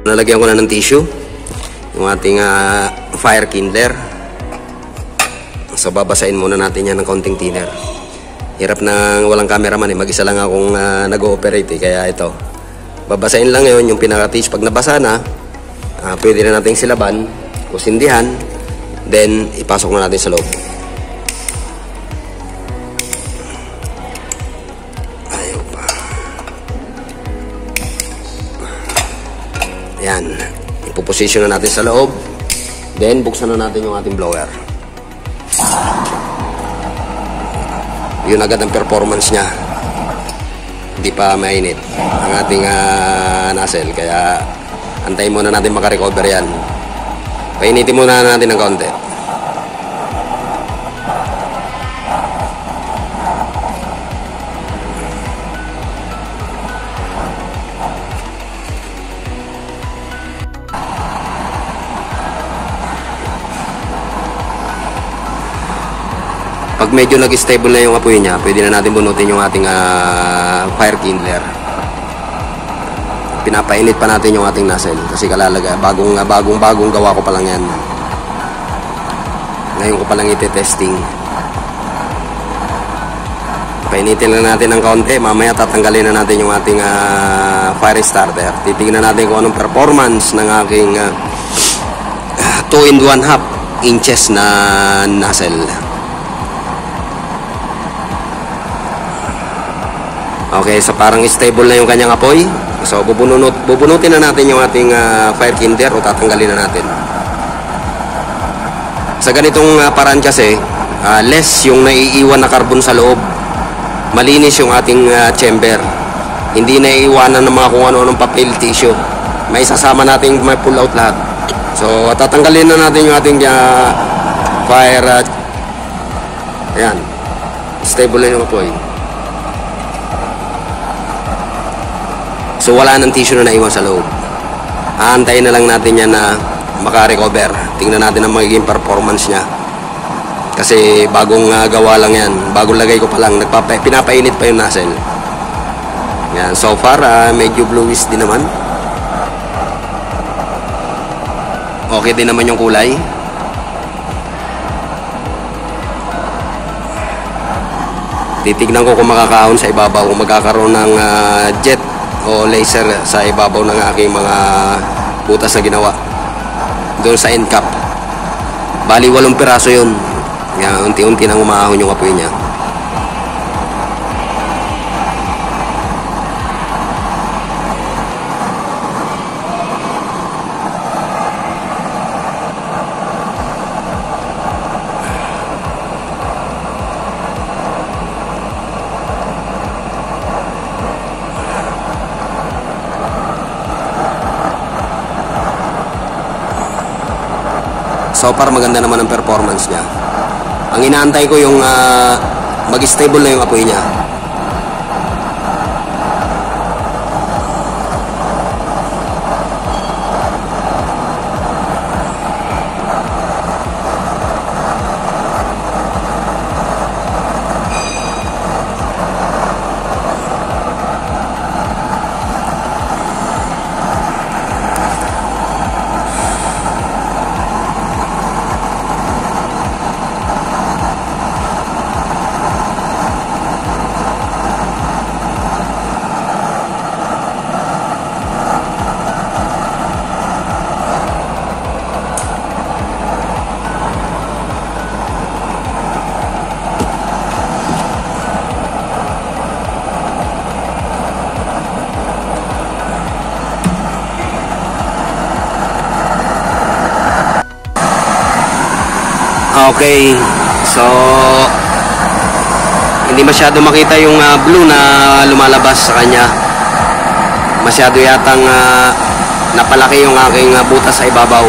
Nalagyan ko na ng tissue yung ating fire kindler. So babasain muna natin yan ng kaunting thinner. Hirap na walang cameraman eh. Mag-isa lang akong nag-ooperate eh. Kaya ito, babasain lang yun yung pinaka-tissue. Pag nabasa na, pwede na natin silaban, kusindihan, then ipasok na natin sa loob. Ayaw pa. Ayan. Ipoposition na natin sa loob. Then buksan na natin yung ating blower. Yun agad ang performance niya. Hindi pa mainit ang ating nozzle. Kaya antayin muna natin makarecover yan. Painitin muna natin ng kaunti. Pag medyo nag-stable na yung apoy niya, pwede na natin bunutin yung ating fire kindler. Pinapainit pa natin yung ating nozzle kasi kalalaga, bagong gawa ko pa lang yan. Ngayon ko pa lang iti-testing. Painitin lang natin ng kaunti, mamaya tatanggalin na natin yung ating fire starter. Titignan natin kung anong performance ng aking 2 1/2 inches na nozzle. Okay, so parang stable na yung kanyang apoy. So bubunutin na natin yung ating fire kindler o tatanggalin na natin. Sa ganitong paraan kasi, less yung naiiwan na carbon sa loob. Malinis yung ating chamber. Hindi naiiwanan ng mga kung ano-anong papel, tissue. May sasama natin, may pull out lahat. So tatanggalin na natin yung ating fire. Ayan. Stable na yung apoy. So wala nang tissue na naiwan sa loob. Aantayin na lang natin yan na maka-recover. Tingnan natin ang magiging performance niya. Kasi bagong gawa lang yan. Bagong lagay ko pa lang. Pinapainit pa yung nozzle. Yan. So far, medyo bluish din naman. Okay din naman yung kulay. Titignan ko kung makakaon sa ibabaw. Kung magkakaroon ng jet o laser sa ibabaw ng aking mga butas na ginawa doon sa end cap. Bali 8 piraso yun. Kaya unti-unti nang umahon yung apoy niya. So far maganda naman ang performance niya. Ang inaantay ko yung mag-stable na yung apoy niya. Okay, so hindi masyado makita yung blue na lumalabas sa kanya. Masyado yatang napalaki yung aking butas sa ibabaw.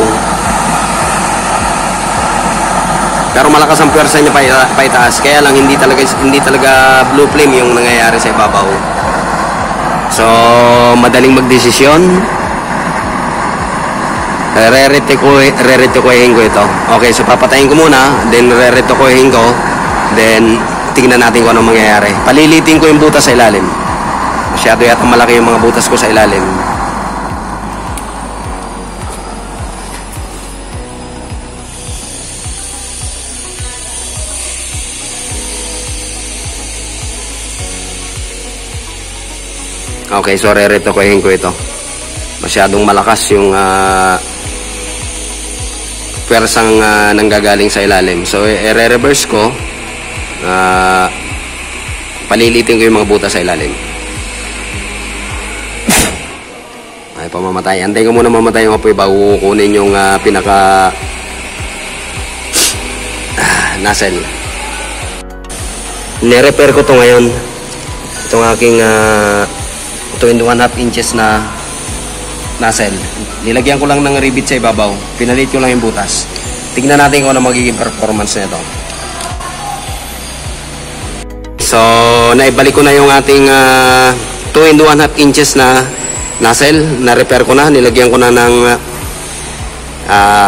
Pero malakas ang pwersa niya pa itaas. Kaya lang hindi talaga blue flame yung nangyayari sa ibabaw. So madaling magdesisyon. Re-retikuhin ko ito. Okay, so papatayin ko muna, then re-retikuhin ko, then tingnan natin kung anong mangyayari. Palilitin ko yung butas sa ilalim. Masyado yata malaki yung mga butas ko sa ilalim. Okay, so re-retokohin ko ito. Masyadong malakas yung pwersang nanggagaling sa ilalim. So, i-reverse ko. Palilitin ko yung mga butas sa ilalim. Ay, pamamatay. Antay ko muna mamatay yung apoy bago kukunin yung pinaka nozzle. Ni-repair ko to ngayon. Itong aking 2.5 inches na nozzle. Nilagyan ko lang ng rivet sa ibabaw. Pinalit ko lang yung butas. Tignan natin kung ano magiging performance nito. So, naibalik ko na yung ating 2.5 inches na nozzle. Na-repair ko na. Nilagyan ko na ng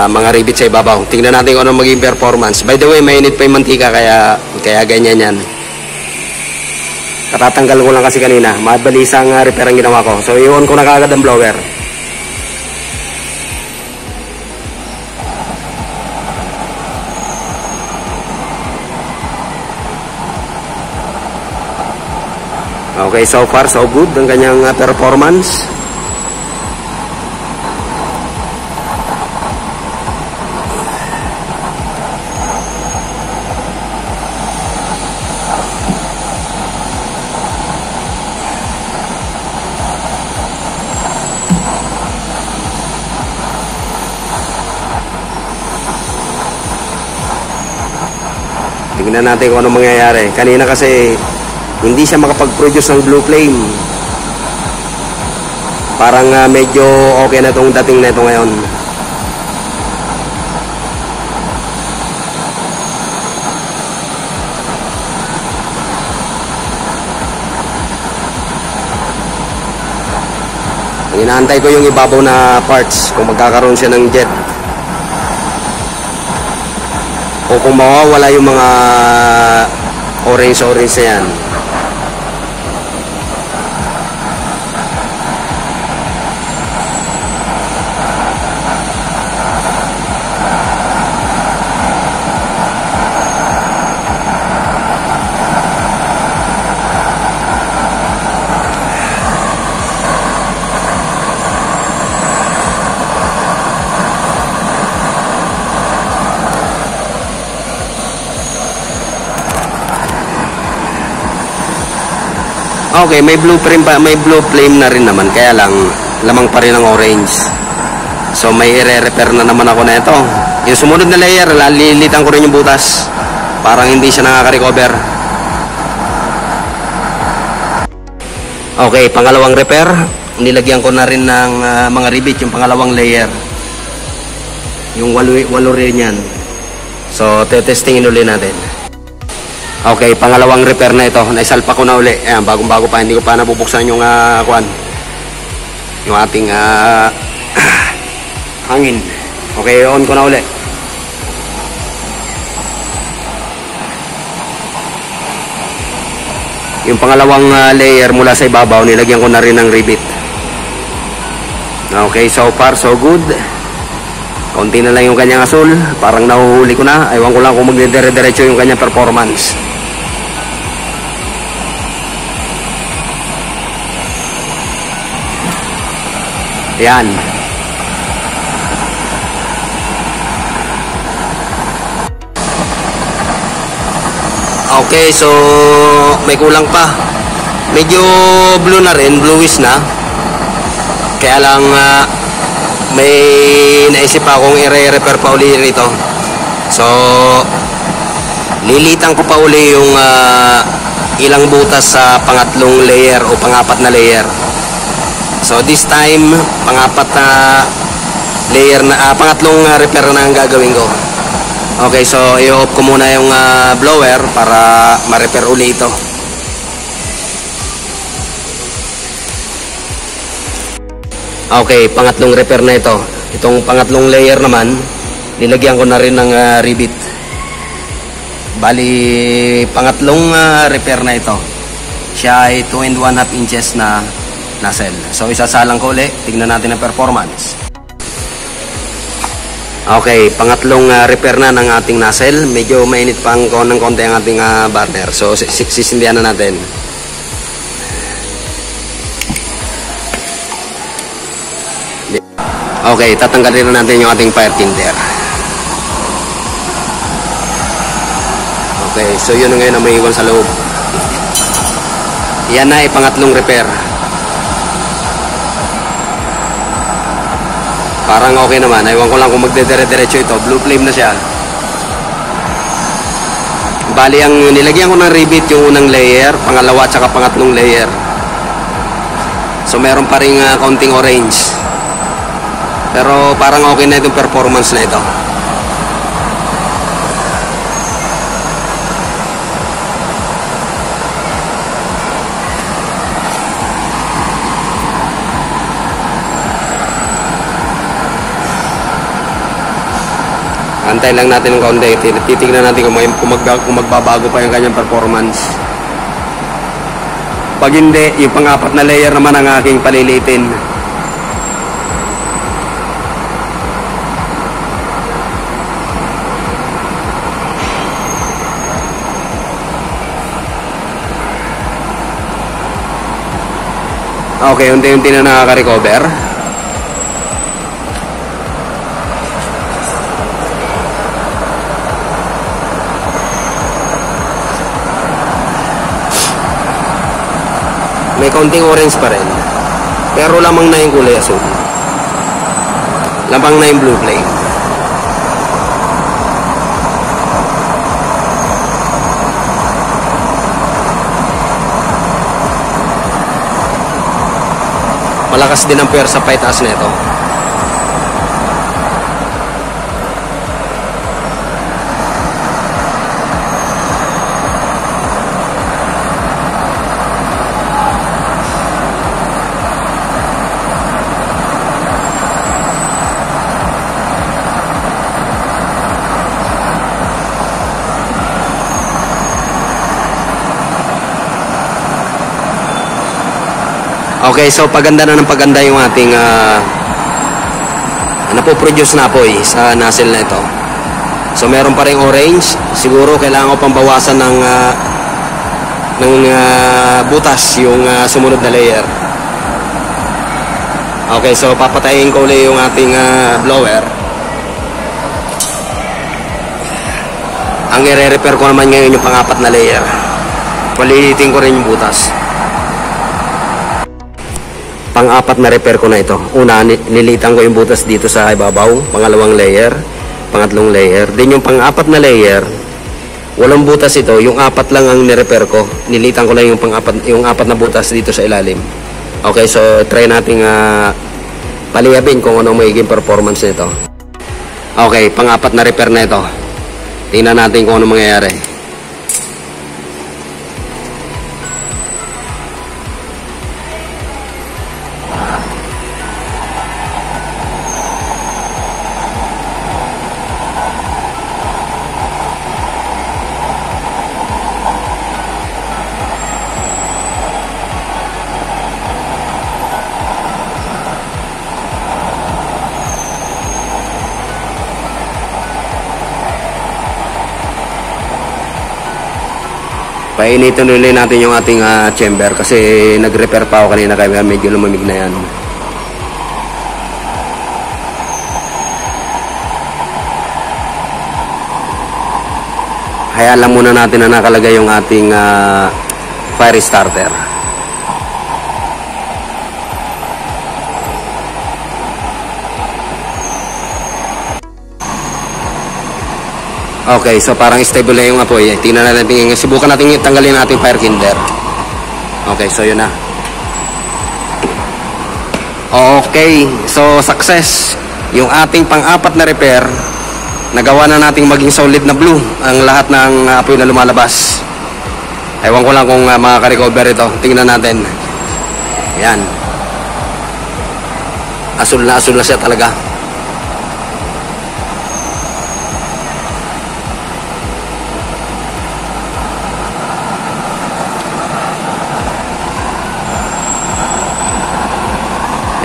mga rivet sa ibabaw. Tignan natin kung ano magiging performance. By the way, mainit pa yung mantika kaya ganyan yan. Katatanggal ko lang kasi kanina. Mabilisang repair ang ginawa ko. So, i-on ko na kagad ang blower. Okay, so far so good ang kanyang performance. Tingnan natin kung ano mangyayari. Kanina kasi hindi siya makapag-produce ng blue flame. Parang medyo okay na itong dating na ito ngayon. Ang inaantay ko yung ibabaw na parts kung magkakaroon siya ng jet. O kung mawawala yung mga orange-orange na yan. Okay, may blue flame na rin naman, kaya lang lamang pa rin ang orange. So may i-repair na naman ako na ito. Yung sumunod na layer, lilitan ko rin yung butas. Parang hindi siya nakaka-recover. Okay, pangalawang repair. Nilagyan ko na rin ng mga rivet yung pangalawang layer. Yung walo rin yan. So tetestingin ulit natin. Okay, pangalawang repair na ito. Naisalpa ko na uli. Ayan, bagong-bago pa. Hindi ko pa nabubuksan yung yung ating hangin. Okay, on ko na uli. Yung pangalawang layer mula sa ibabaw, nilagyan ko na rin ng rivet. Okay, so far so good. Konti na lang yung kanyang asul. Parang nahuhuli ko na. Ewan ko lang kung magdidire-diretso yung kanyang performance. Yan. Okay, so may kulang pa. Medyo blue na rin, bluish na. Kaya lang may naisip akong i-repair pa uli rito. So lilitan ko pa uli yung ilang butas sa pangatlong layer o pangapat na layer. So this time, pangapat na layer na pangatlong repair na ang gagawin ko. Okay, so i-off ko muna yung blower para ma-repair uli ito. Okay, pangatlong repair na ito. Itong pangatlong layer naman, nilagyan ko na rin ng rivet. Bali, pangatlong repair na ito. Siya ay 2.5 inches na nozzle. So isasalang ko ulit. Tignan natin ang performance. Okay, pangatlong repair na ng ating nozzle. Medyo mainit pa ng konti ang ating burner. So sisindihan na natin. Okay, tatanggalin na natin yung ating fire kindler. Okay, so yun na ngayon ang may iwan sa loob. Yan na, pangatlong repair. Parang okay naman. Ewan ko lang kung magdedire-diretso ito. Blue flame na siya. Bali, ang nilagyan ko ng rivet yung unang layer, pangalawa at saka pangatlong layer. So meron pa rin kaunting orange. Pero parang okay na itong performance na ito. Antay lang natin ng kaunti. Titignan natin kung magbabago pa yung kanyang performance. Pag hindi, yung pang-apat na layer naman ang aking palilitin. Okay, unti-unti na nakaka-recover. May kaunting orange pa rin. Pero lamang na yung kulay asul. Lamang na yung blue flame. Malakas din ang pwersa pa itaas na ito. Okay, so paganda na ng paganda yung ating napoproduce na apoy sa nozzle na ito. So meron pa rin orange. Siguro kailangan ko pang bawasan ng butas yung sumunod na layer. Okay, so papatayin ko ulit yung ating blower. Ang i-repair ko naman ngayon yung pang-apat na layer. Palilitin ko rin yung butas. Pang-apat na repair ko na ito. Una, nilitan ko yung butas dito sa ibabaw. Pangalawang layer. Pangatlong layer. Then yung pang-apat na layer, walang butas ito. Yung apat lang ang nirepair ko. Nilitan ko lang yung apat na butas dito sa ilalim. Okay, so try nating paliyabin kung anong magiging performance nito. Okay, pang-apat na repair na ito. Tingnan natin kung anong mangyayari. Painitin ulit natin yung ating chamber kasi nag-repair pa ako kanina kaya medyo lumamig na yan. Hayaan lang muna natin na nakalagay yung ating fire starter. Okay, so parang stable na yung apoy. Tingnan natin, subukan natin tanggalin natin fire kindler. Okay, so yun na. Okay, so success. Yung ating pang-apat na repair, nagawa na nating maging solid na blue ang lahat ng apoy na lumalabas. Ewan ko lang kung makaka-recover ito. Tingnan natin. Ayan. Asul na siya talaga.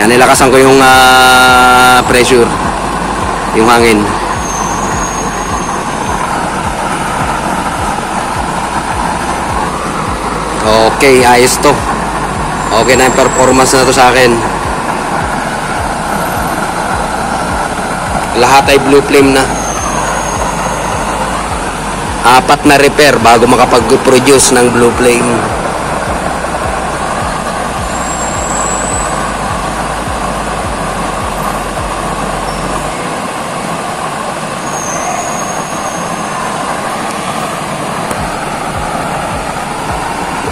Yan, nilakasan ko yung pressure, yung hangin. Okay, ayos to. Okay na yung performance na to sa akin. Lahat ay blue flame na. 4 na repair bago makapag-produce ng blue flame.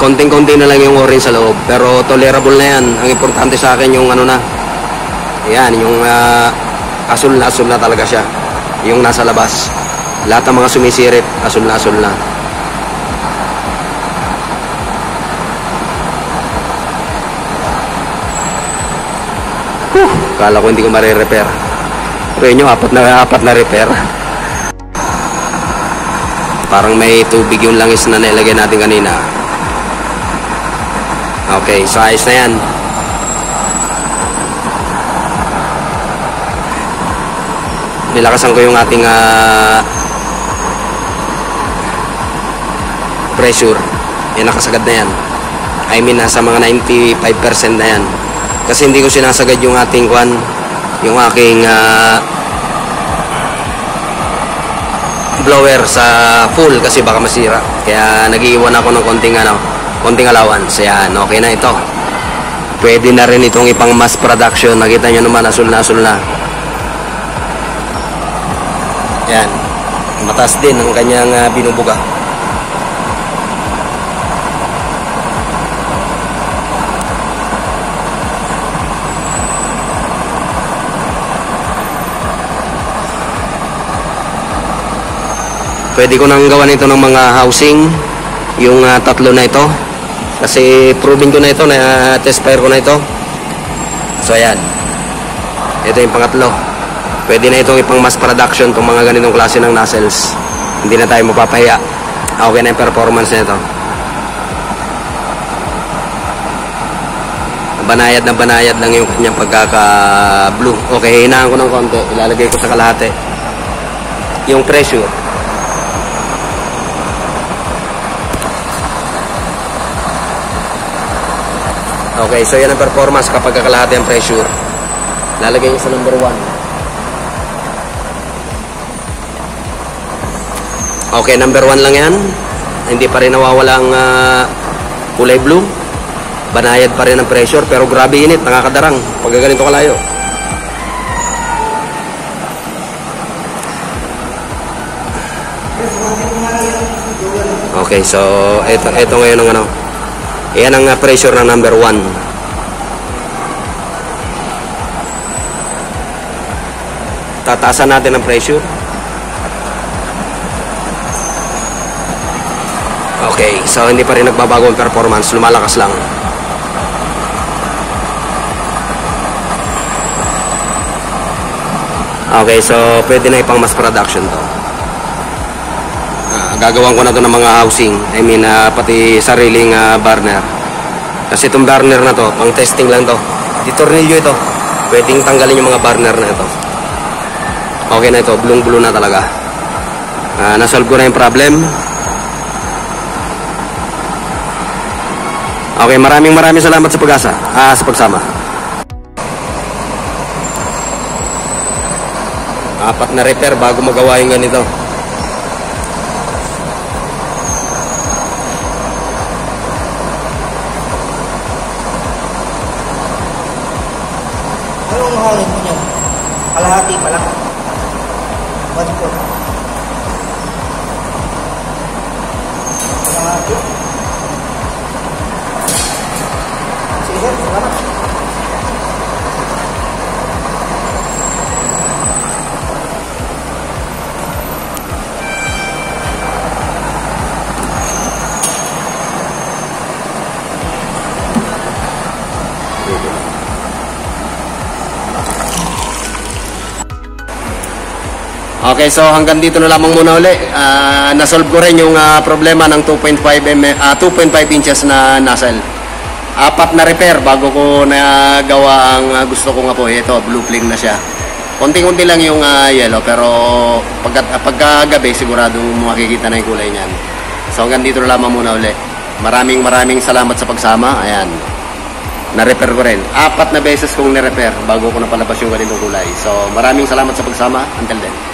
Konting-konti na lang yung orange sa loob, pero tolerable na yan. Ang importante sa akin yung ano na, yan, yung asul na talaga siya, yung nasa labas. Lahat ng mga sumisirit, asul na. Kala ko hindi ko mare-repair. Pero yun yung apat na repair. Parang may tubig yung langis na nilagay natin kanina. Okay, so ayos na yan. Nilakasan ko yung ating pressure. Nakasagad na yan. I mean, nasa mga 95% na yan. Kasi hindi ko sinasagad yung ating yung aking blower sa full kasi baka masira. Kaya nag-iwan ako ng konting allowance. Yan, okay na ito. Pwede na rin itong ipang mass production. Nakita nyo naman, asul na. Yan. Mataas din ang kanyang binubuga. Pwede ko nang gawan ito ng mga housing. Yung tatlo na ito. Kasi proven ko na ito, na test fire ko na ito. So ayan. Ito yung pangatlo. Pwede na itong ipang mass production itong mga ganitong klase ng nozzles. Hindi na tayo mapapahiya. Okay na yung performance na ito. Banayad lang yung kanyang pagkaka-blue. Okay, hinahan ko ng konti. Ilalagay ko sa kalahati. Yung pressure. Okay, so yan ang performance kapag kakalahati ang pressure. Lalagay niyo sa number 1. Okay, number 1 lang yan. Hindi pa rin nawawala ang kulay blue. Banayad pa rin ang pressure, pero grabe init, nakakadarang pag ganito kalayo. Okay, so ito ngayon ang yan ang pressure ng number 1. Tataasan natin ang pressure. Okay, so hindi pa rin nagbabago ang performance, lumalakas lang. Okay, so pwede na ipang mass production to. Gagawan ko na to ng mga housing. I mean, pati sariling burner. Kasi itong burner na to, pang testing lang to. Di tornilyo ito. Pwedeng tanggalin yung mga burner na ito. Okay na ito, blue na talaga. Nasolve ko na yung problem. Okay, maraming salamat sa pag-asa. Sa pagsama. 4 na repair bago magawa yung ganito. Anong hangin mo niyan? Kalahati pa lang. 1/4. Kalahati. Sige, salamat. Okay, so hanggang dito na lamang muna uli. Nasolve ko rin yung problema ng 2.5 inches na nozzle. 4 na repair bago ko nagawa ang gusto ko nga po. Ito, blue flame na siya. Konting-konti lang yung yellow, pero pagkagabi sigurado makikita na yung kulay niyan. So hanggang dito na lamang muna uli. Maraming salamat sa pagsama. Ayan. na-repair ko rin. 4 na beses kong na-repair bago ko napalabas yung ganitong kulay. So, maraming salamat sa pagsama. Until then.